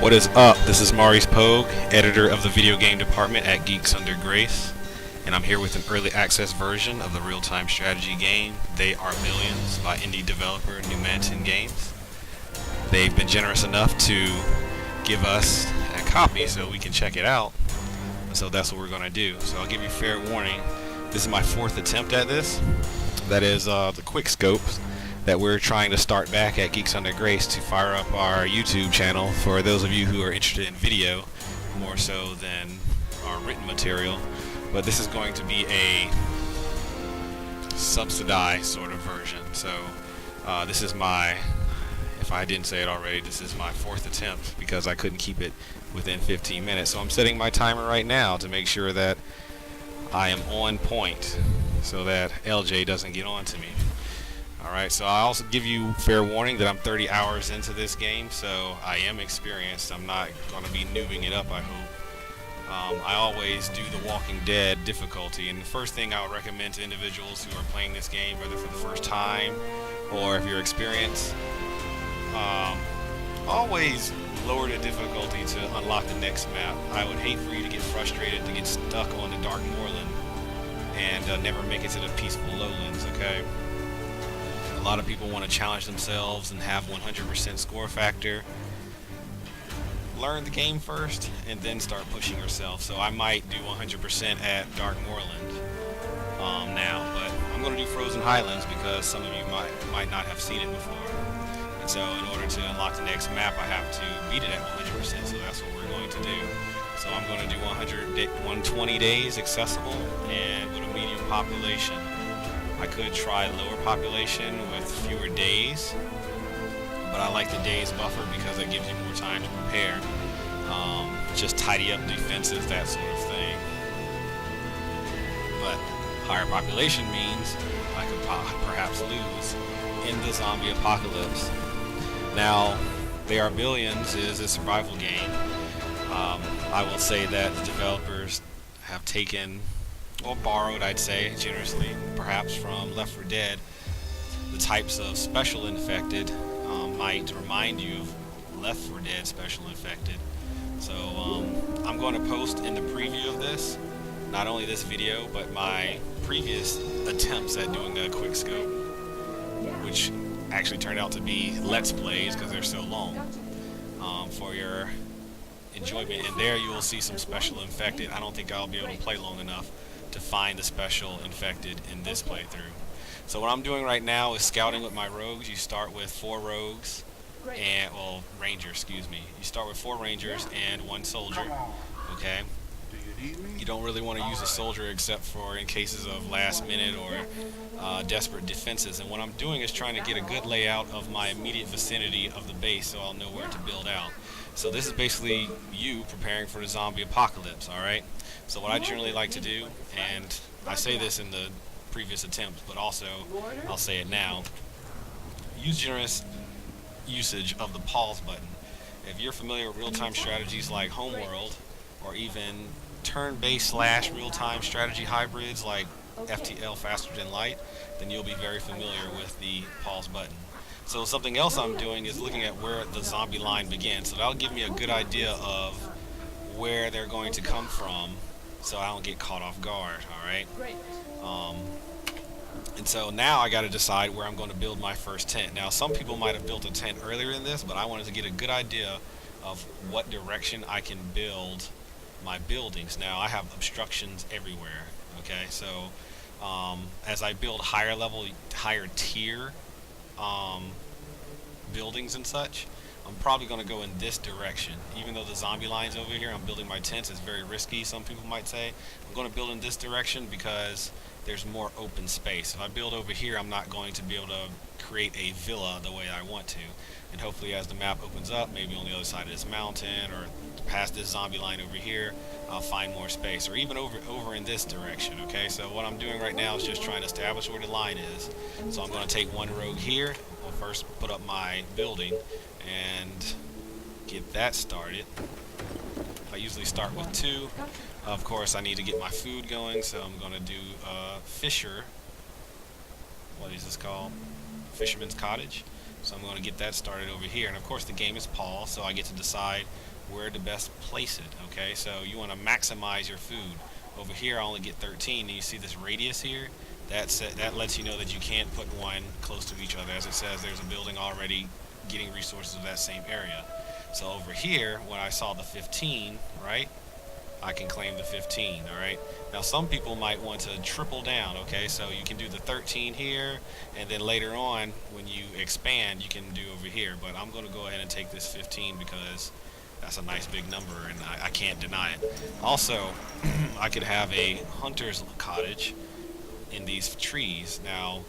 What is up? This is Maurice Pogue, editor of the video game department at Geeks Under Grace, and I'm here with an early access version of the real-time strategy game They Are Millions by indie developer Numantian Games. They've been generous enough to give us a copy so we can check it out, so that's what we're going to do. So I'll give you fair warning, this is my fourth attempt at this. That is the QuickScope that we're trying to start back at Geeks Under Grace to fire up our YouTube channel for those of you who are interested in video more so than our written material. But this is going to be a subsidized sort of version. So this is my, if I didn't say it already, this is my fourth attempt because I couldn't keep it within 15 minutes. So I'm setting my timer right now to make sure that I am on point so that LJ doesn't get on to me. Alright, so I also give you fair warning that I'm 30 hours into this game, so I am experienced. I'm not going to be noobing it up, I hope. I always do the Walking Dead difficulty, and the first thing I would recommend to individuals who are playing this game, whether for the first time or if you're experienced, always lower the difficulty to unlock the next map. I would hate for you to get frustrated, to get stuck on the Dark Moorland and never make it to the peaceful lowlands, okay? A lot of people want to challenge themselves and have 100% score factor. Learn the game first and then start pushing yourself. So I might do 100% at Dark Moorland now, but I'm going to do Frozen Highlands because some of you might not have seen it before. And so in order to unlock the next map, I have to beat it at 100%, so that's what we're going to do. So I'm going to do 120 days accessible and with a medium population. I could try lower population with fewer days, but I like the days buffer because it gives you more time to prepare. Just tidy up defenses, that sort of thing. But higher population means I could perhaps lose in the zombie apocalypse. Now, They Are Billions is a survival game. I will say that the developers have taken, or borrowed, I'd say, generously, perhaps from Left 4 Dead. The types of special infected might remind you of Left 4 Dead special infected. So I'm going to post in the preview of this, not only this video, but my previous attempts at doing a QuickScope, which actually turned out to be Let's Plays because they're so long, for your enjoyment. And there you will see some special infected. I don't think I'll be able to play long enough to find the special infected in this playthrough. So what I'm doing right now is scouting with my rogues. You start with 4 rogues and, well, rangers, excuse me. You start with 4 rangers and 1 soldier, okay? You don't really want to use a soldier except for in cases of last minute or desperate defenses. And what I'm doing is trying to get a good layout of my immediate vicinity of the base so I'll know where to build out. So this is basically you preparing for the zombie apocalypse, alright? So what I generally like to do, and I say this in the previous attempts, but also I'll say it now, use generous usage of the pause button. If you're familiar with real-time strategies like Homeworld, or even turn-based / real-time strategy hybrids like FTL Faster Than Light, then you'll be very familiar with the pause button. So something else I'm doing is looking at where the zombie line begins. So that'll give me a good idea of where they're going to come from so I don't get caught off guard, alright? And so now I got to decide where I'm going to build my first tent. Now some people might have built a tent earlier in this, but I wanted to get a good idea of what direction I can build my buildings. Now I have obstructions everywhere, okay? So as I build higher level, higher tier buildings and such, I'm probably going to go in this direction. Even though the zombie line's over here, I'm building my tents. It's very risky, some people might say. I'm going to build in this direction because there's more open space. If I build over here, I'm not going to be able to create a villa the way I want to. And hopefully as the map opens up, maybe on the other side of this mountain or past this zombie line over here, I'll find more space, or even over in this direction, okay? So what I'm doing right now is just trying to establish where the line is. So I'm going to take 1 rogue here. I'll first put up my building and get that started. I usually start with 2. Of course, I need to get my food going, so I'm going to do Fisher. What is this called? Fisherman's Cottage. So I'm going to get that started over here. And of course, the game is paused, so I get to decide where to best place it. Okay, so you want to maximize your food. Over here I only get 13, and you see this radius here? That lets you know that you can't put one close to each other. As it says, there's a building already getting resources of that same area. So over here, when I saw the 15, right, I can claim the 15, all right? Now, some people might want to triple down, okay? So you can do the 13 here, and then later on, when you expand, you can do over here. But I'm going to go ahead and take this 15 because that's a nice big number, and I can't deny it. Also, I could have a hunter's cottage in these trees. Now,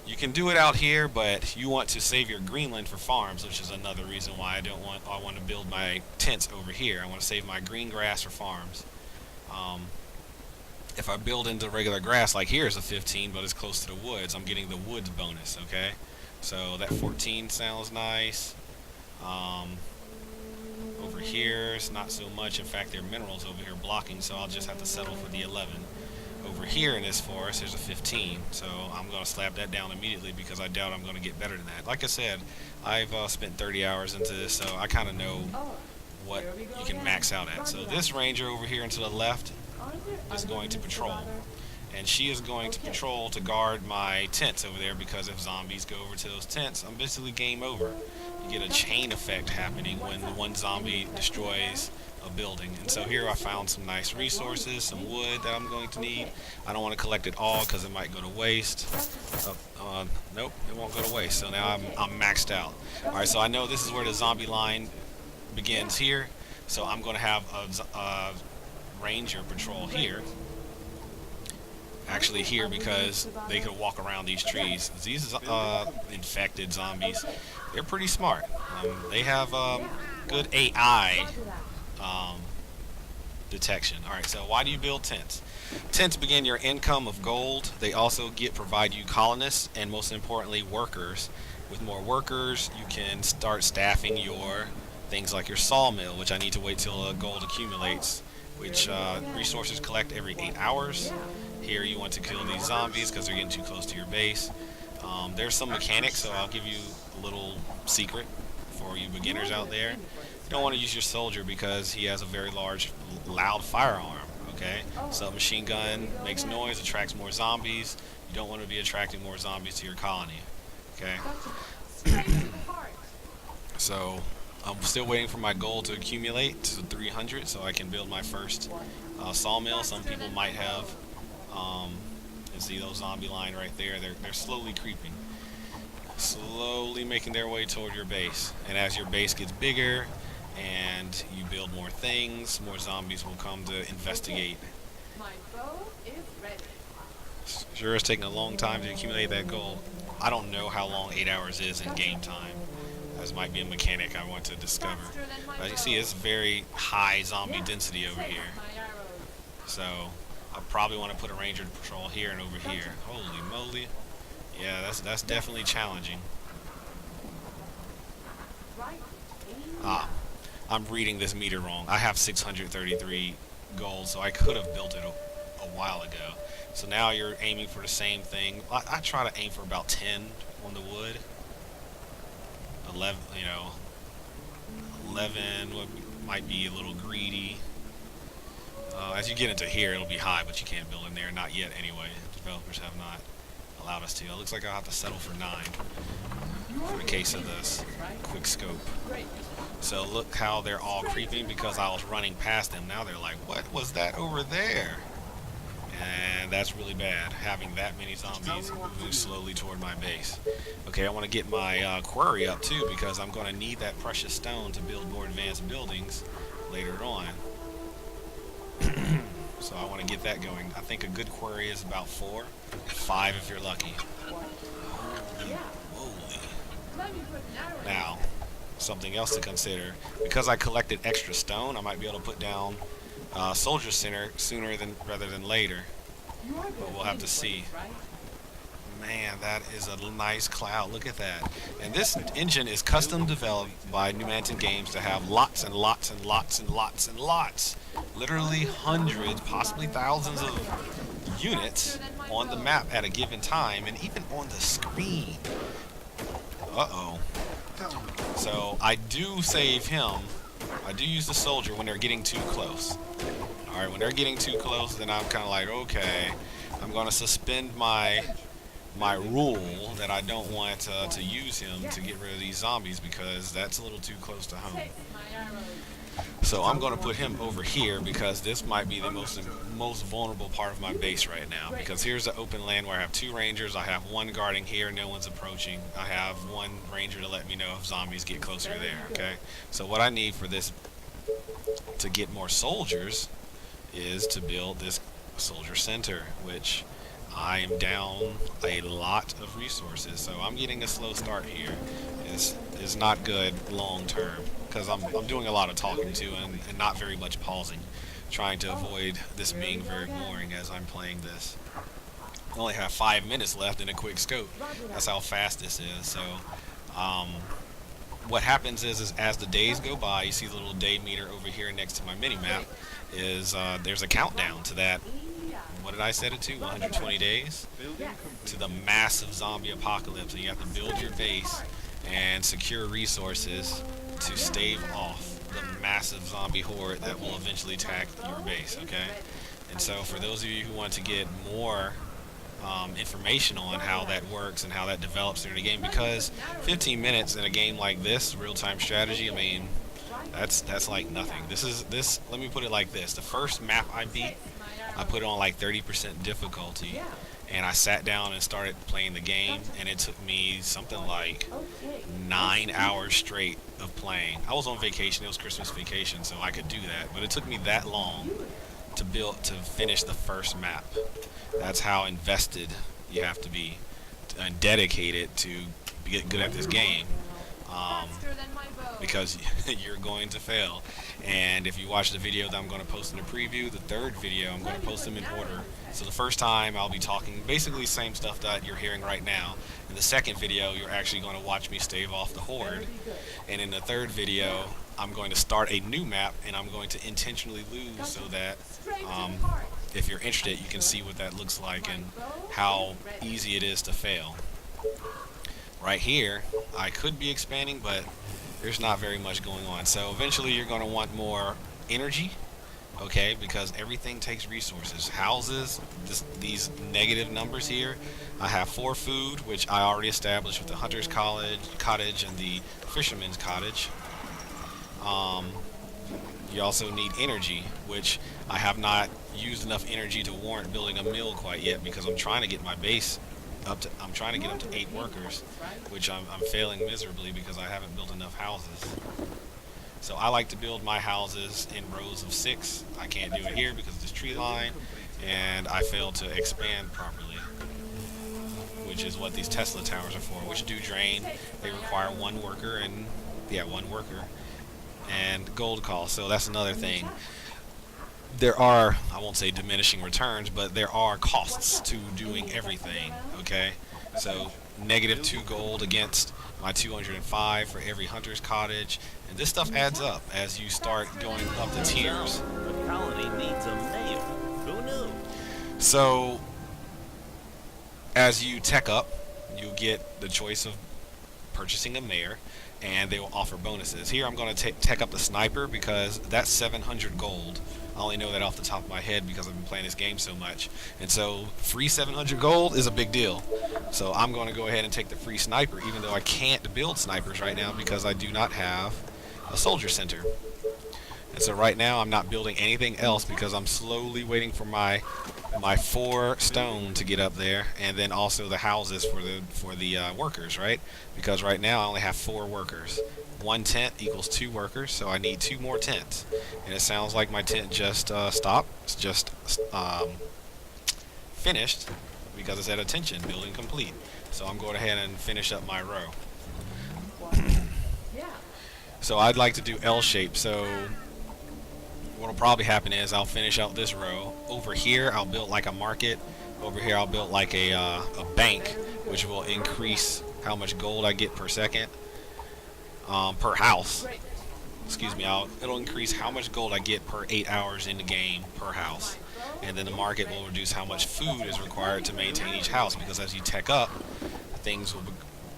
you can do it out here, but you want to save your Greenland for farms, which is another reason why I want to build my tents over here. I want to save my green grass for farms. If I build into regular grass, like here is a 15, but it's close to the woods, I'm getting the woods bonus, okay? So that 14 sounds nice. Over here, it's not so much. In fact, there are minerals over here blocking, so I'll just have to settle for the 11. Over here in this forest, there's a 15, so I'm going to slap that down immediately because I doubt I'm going to get better than that. Like I said, I've spent 30 hours into this, so I kind of know what you can max out at. So this ranger over here and to the left is going to patrol, and she is going to patrol to guard my tents over there, because if zombies go over to those tents, I'm basically game over. You get a chain effect happening when one zombie destroys a building. And so here I found some nice resources, some wood that I'm going to need. I don't want to collect it all because it might go to waste. Nope, it won't go to waste. So now I'm maxed out. Alright, so I know this is where the zombie line begins here. So I'm going to have a ranger patrol here. Actually here, because they could walk around these trees. These infected zombies, they're pretty smart. They have good AI detection. Alright, so why do you build tents? Tents begin your income of gold. They also provide you colonists, and most importantly, workers. With more workers, you can start staffing your things like your sawmill, which I need to wait till gold accumulates, which resources collect every 8 hours. Here you want to kill these zombies because they're getting too close to your base. There's some mechanics, so I'll give you a little secret for you beginners out there. You don't want to use your soldier because he has a very large, loud firearm, okay? So machine gun makes noise, attracts more zombies. You don't want to be attracting more zombies to your colony, okay? So I'm still waiting for my gold to accumulate to 300 so I can build my first sawmill. Some people might have, you see those zombie line right there, they're slowly creeping. Slowly making their way toward your base. And as your base gets bigger and you build more things, more zombies will come to investigate. My bow is ready. Sure is taking a long time to accumulate that gold. I don't know how long 8 hours is in game time. This might be a mechanic I want to discover. As you see, it's very high zombie density over here. So I probably want to put a ranger patrol here and over here. Holy moly. Yeah, that's definitely challenging. I'm reading this meter wrong. I have 633 gold, so I could have built it a while ago. So now you're aiming for the same thing. I try to aim for about 10 on the wood. 11, 11 might be a little greedy. As you get into here, it'll be high, but you can't build in there. Not yet, anyway. Developers have not allowed us to. It looks like I'll have to settle for 9 for the case of this QuickScope. So look how they're all creeping because I was running past them. Now they're like, what was that over there? And that's really bad, having that many zombies move slowly toward my base. Okay, I want to get my quarry up too because I'm going to need that precious stone to build more advanced buildings later on. So I want to get that going. I think a good quarry is about 4, 5 if you're lucky. Holy. Now, something else to consider. Because I collected extra stone, I might be able to put down Soldier Center rather than later. But we'll have to see. Man, that is a nice cloud. Look at that. And this engine is custom developed by Numantian Games to have lots and lots and lots and lots and lots, literally hundreds, possibly thousands of units on the map at a given time, and even on the screen. Uh-oh. So I do save him. I do use the soldier when they're getting too close. Alright, when they're getting too close, then I'm kind of like, okay, I'm going to suspend my rule that I don't want to use him to get rid of these zombies because that's a little too close to home. So I'm going to put him over here because this might be the most vulnerable part of my base right now. Because here's the open land where I have 2 rangers. I have 1 guarding here. No one's approaching. I have 1 ranger to let me know if zombies get closer there. Okay. So what I need for this to get more soldiers is to build this soldier center, which I am down a lot of resources. So I'm getting a slow start here. Is not good long term. Because I'm doing a lot of talking too and not very much pausing, trying to avoid this being very boring as I'm playing this. I only have 5 minutes left in a quick scope. That's how fast this is. So what happens is as the days go by, you see the little day meter over here next to my mini map, is there's a countdown to that. What did I set it to? 120 days? To the massive zombie apocalypse. And you have to build your base and secure resources to stave off the massive zombie horde that will eventually attack your base, okay? And so for those of you who want to get more information on how that works and how that develops through the game, because 15 minutes in a game like this, real-time strategy, I mean, that's like nothing. Let me put it like this. The first map I beat, I put it on like 30% difficulty, and I sat down and started playing the game, and it took me something like 9 hours straight of playing. I was on vacation. It was Christmas vacation, so I could do that, but it took me that long to finish the first map. That's how invested you have to be and dedicated to get good at this game, because you're going to fail. And if you watch the video that I'm going to post in the preview, the 3rd video, I'm going to post them in order. So the first time I'll be talking basically the same stuff that you're hearing right now. In the 2nd video, you're actually going to watch me stave off the horde. And in the 3rd video, I'm going to start a new map, and I'm going to intentionally lose so that if you're interested, you can see what that looks like and how easy it is to fail. Right here, I could be expanding, but there's not very much going on. So eventually you're going to want more energy, okay, because everything takes resources. Houses, these negative numbers here, I have 4 food, which I already established with the hunter's cottage and the fisherman's cottage. You also need energy, which I have not used enough energy to warrant building a mill quite yet, because I'm trying to get my base I'm trying to get up to 8 workers, which I'm failing miserably because I haven't built enough houses. So I like to build my houses in rows of 6. I can't do it here because of this tree line, and I failed to expand properly, which is what these Tesla towers are for, which do drain. They require 1 worker and, 1 worker and gold cost. So that's another thing. There are, I won't say diminishing returns, but there are costs to doing everything, okay? So -2 gold against my 205 for every hunter's cottage, and this stuff adds up as you start going up the tiers. The colony needs a mayor. Who knew? So as you tech up, you get the choice of purchasing a mayor, and they will offer bonuses. Here I'm going to tech up the sniper because that's 700 gold. I only know that off the top of my head because I've been playing this game so much. And so free 700 gold is a big deal. So I'm going to go ahead and take the free sniper, even though I can't build snipers right now because I do not have a soldier center. And so right now I'm not building anything else because I'm slowly waiting for my 4 stone to get up there, and then also the houses for the workers, right? Because right now I only have 4 workers. 1 tent equals 2 workers, so I need 2 more tents. And it sounds like my tent just stopped. It's just finished because it said attention, building complete. So I'm going ahead and finish up my row. So I'd like to do L shape. So what'll probably happen is I'll finish out this row. Over here I'll build like a market. Over here I'll build like a bank, which will increase how much gold I get per second. Per house. Excuse me, it'll increase how much gold I get per 8 hours in the game per house. And then the market will reduce how much food is required to maintain each house, because as you tech up, things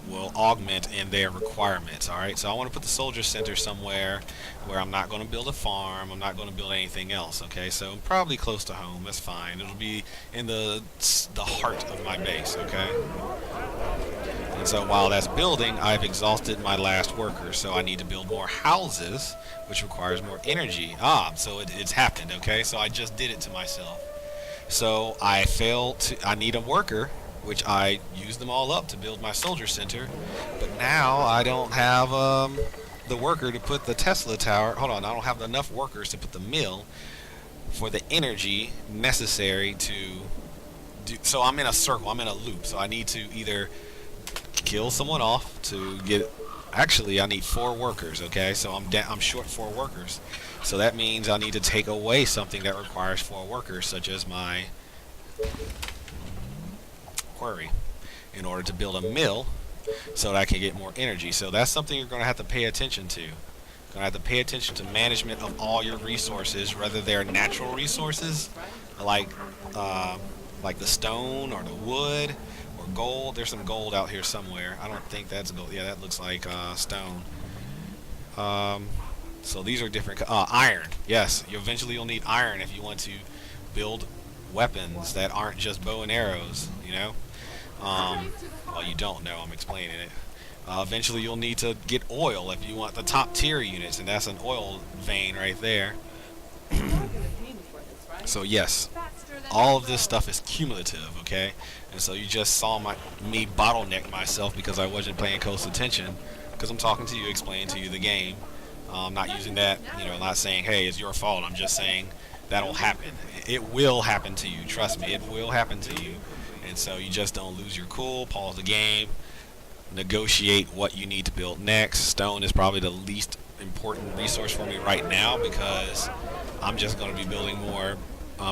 will augment in their requirements. Alright, so I want to put the soldier center somewhere where I'm not going to build a farm, I'm not going to build anything else. Okay, so probably close to home, that's fine. It'll be in the heart of my base. Okay, and so while that's building, I've exhausted my last worker, so I need to build more houses, which requires more energy. So it's happened. Okay, so I just did it to myself. So I need a worker, which I used them all up to build my soldier center, but now I don't have the worker to put the Tesla tower. Hold on, I don't have enough workers to put the mill for the energy necessary to do. So I'm in a circle, I'm in a loop. So I need to either kill someone off to get. Actually, I need 4 workers. Okay, so I'm short 4 workers. So that means I need to take away something that requires 4 workers, such as my quarry, in order to build a mill so that I can get more energy. So that's something you're going to have to pay attention to. You're going to have to pay attention to management of all your resources, whether they're natural resources like the stone or the wood or gold. There's some gold out here somewhere. I don't think that's gold. Yeah, that looks like stone. So these are different. Iron. Yes, you'll need iron if you want to build weapons that aren't just bow and arrows. You know. Well, you don't know. I'm explaining it. Eventually, you'll need to get oil if you want the top tier units, and that's an oil vein right there. So yes, all of this stuff is cumulative, okay? And so you just saw me bottleneck myself because I wasn't paying close attention, because I'm talking to you, explaining to you the game. I'm not using that, not saying, hey, it's your fault. I'm just saying that'll happen. It will happen to you. Trust me, it will happen to you. And so you just don't lose your cool, pause the game, negotiate what you need to build next. Stone is probably the least important resource for me right now because I'm just going to be building more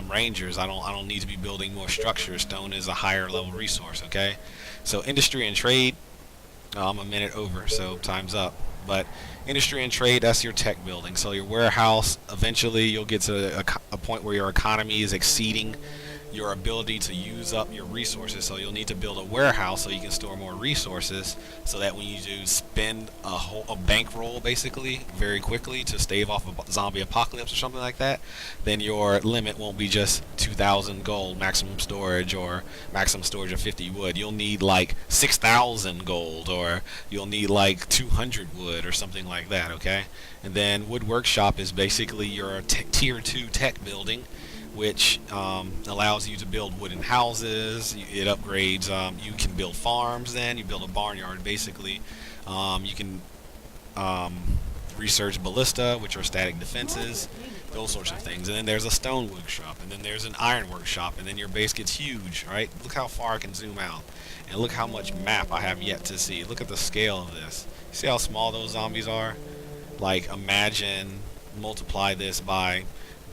rangers. I don't need to be building more structures. Stone is a higher level resource. Okay, so industry and trade. I'm a minute over, so time's up. But industry and trade, that's your tech building. So your warehouse, eventually you'll get to a point where your economy is exceeding your ability to use up your resources, so you'll need to build a warehouse so you can store more resources, so that when you do spend a bankroll basically very quickly to stave off a zombie apocalypse or something like that, then your limit won't be just 2,000 gold maximum storage or maximum storage of 50 wood. You'll need like 6,000 gold, or you'll need like 200 wood or something like that. Okay, and then wood workshop is basically your tier 2 tech building, which allows you to build wooden houses. It upgrades. You can build farms. Then you build a barnyard. Basically, you can research ballista, which are static defenses, those sorts of things. And then there's a stone workshop, and then there's an iron workshop, and then your base gets huge. Right? Look how far I can zoom out, and look how much map I have yet to see. Look at the scale of this. See how small those zombies are? Like, imagine multiply this by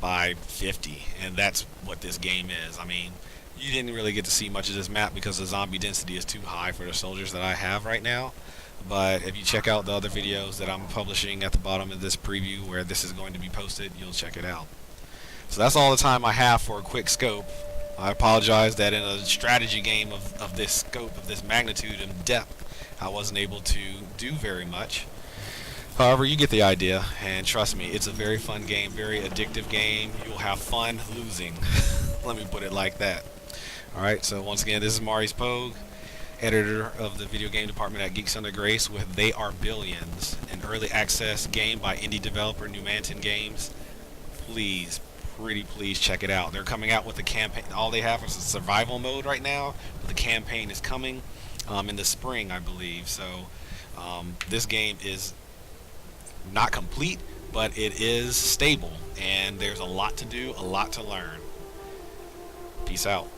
50, and that's what this game is. I mean, you didn't really get to see much of this map because the zombie density is too high for the soldiers that I have right now. But if you check out the other videos that I'm publishing at the bottom of this preview where this is going to be posted, you'll check it out. So that's all the time I have for a quick scope. I apologize that in a strategy game of this scope, of this magnitude and depth, I wasn't able to do very much. However, you get the idea, and trust me, it's a very fun game, very addictive game. You'll have fun losing. Let me put it like that. Alright, so once again, this is Maurice Pogue, editor of the video game department at Geeks Under Grace with They Are Billions, an early access game by indie developer Numantian Games. Please, pretty please check it out. They're coming out with a campaign. All they have is a survival mode right now, but the campaign is coming in the spring, I believe. So this game is not complete, but it is stable, and there's a lot to do, a lot to learn. Peace out.